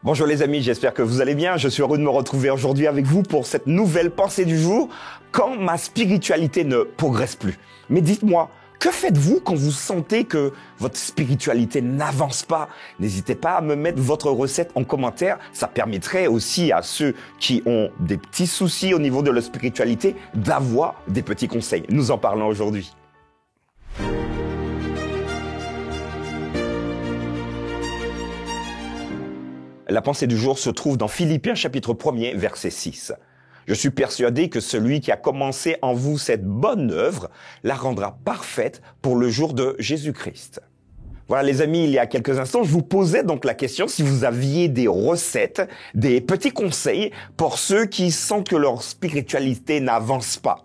Bonjour les amis, j'espère que vous allez bien. Je suis heureux de me retrouver aujourd'hui avec vous pour cette nouvelle pensée du jour, quand ma spiritualité ne progresse plus. Mais dites-moi, que faites-vous quand vous sentez que votre spiritualité n'avance pas? N'hésitez pas à me mettre votre recette en commentaire. Ça permettrait aussi à ceux qui ont des petits soucis au niveau de leur spiritualité d'avoir des petits conseils. Nous en parlons aujourd'hui. La pensée du jour se trouve dans Philippiens chapitre 1er, verset 6. Je suis persuadé que celui qui a commencé en vous cette bonne œuvre la rendra parfaite pour le jour de Jésus-Christ. Voilà les amis, il y a quelques instants, je vous posais donc la question si vous aviez des recettes, des petits conseils pour ceux qui sentent que leur spiritualité n'avance pas.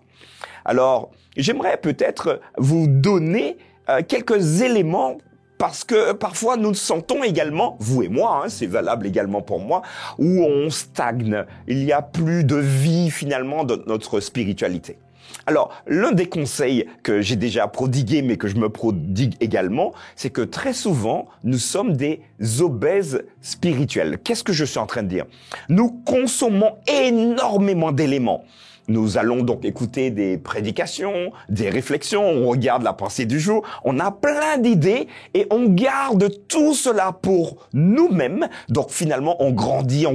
Alors, j'aimerais peut-être vous donner quelques éléments parce que parfois nous sentons également, vous et moi, c'est valable également pour moi, où on stagne. Il n'y a plus de vie finalement dans notre spiritualité. Alors, l'un des conseils que j'ai déjà prodigué, mais que je me prodigue également, c'est que très souvent, nous sommes des obèses spirituels. Qu'est-ce que je suis en train de dire? Nous consommons énormément d'éléments. Nous allons donc écouter des prédications, des réflexions, on regarde la pensée du jour, on a plein d'idées et on garde tout cela pour nous-mêmes. Donc finalement, on grandit,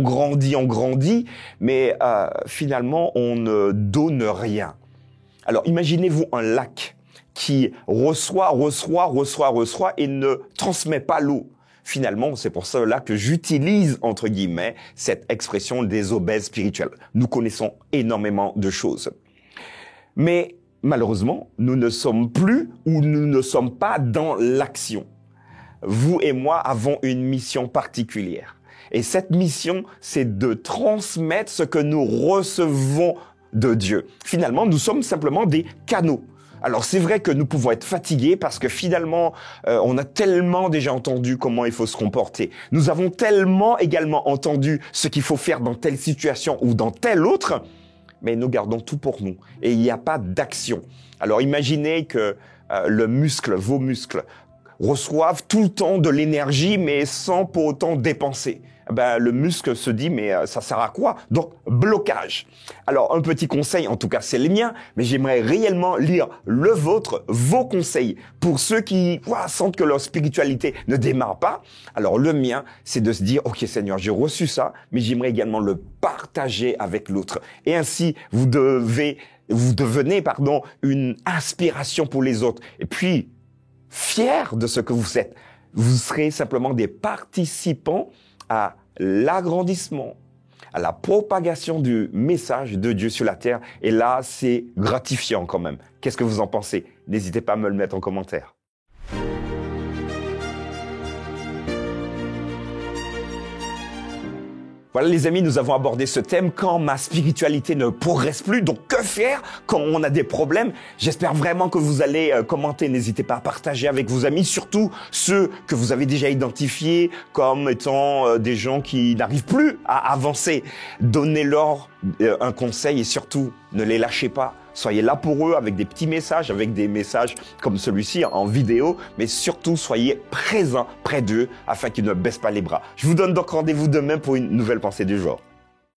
mais finalement, on ne donne rien. Alors imaginez-vous un lac qui reçoit et ne transmet pas l'eau. Finalement, c'est pour cela que j'utilise, entre guillemets, cette expression des obèses spirituels. Nous connaissons énormément de choses. Mais malheureusement, nous ne sommes plus ou nous ne sommes pas dans l'action. Vous et moi avons une mission particulière. Et cette mission, c'est de transmettre ce que nous recevons de Dieu. Finalement, nous sommes simplement des canaux. Alors c'est vrai que nous pouvons être fatigués parce que finalement, on a tellement déjà entendu comment il faut se comporter. Nous avons tellement également entendu ce qu'il faut faire dans telle situation ou dans telle autre, mais nous gardons tout pour nous et il n'y a pas d'action. Alors imaginez que vos muscles, reçoivent tout le temps de l'énergie mais sans pour autant dépenser. Le muscle se dit mais ça sert à quoi? Donc blocage. Alors un petit conseil, en tout cas c'est le mien, mais j'aimerais réellement lire le vôtre, vos conseils pour ceux qui sentent que leur spiritualité ne démarre pas. Alors le mien, c'est de se dire ok Seigneur, j'ai reçu ça, mais j'aimerais également le partager avec l'autre. Et ainsi vous devenez une inspiration pour les autres. Et puis fiers de ce que vous êtes, vous serez simplement des participants à l'agrandissement, à la propagation du message de Dieu sur la terre. Et là, c'est gratifiant quand même. Qu'est-ce que vous en pensez? N'hésitez pas à me le mettre en commentaire. Voilà les amis, nous avons abordé ce thème quand ma spiritualité ne progresse plus. Donc que faire quand on a des problèmes? J'espère vraiment que vous allez commenter. N'hésitez pas à partager avec vos amis, surtout ceux que vous avez déjà identifiés comme étant des gens qui n'arrivent plus à avancer. Donnez-leur un conseil et surtout ne les lâchez pas. Soyez là pour eux avec des petits messages, avec des messages comme celui-ci en vidéo, mais surtout soyez présents près d'eux afin qu'ils ne baissent pas les bras. Je vous donne donc rendez-vous demain pour une nouvelle pensée du jour.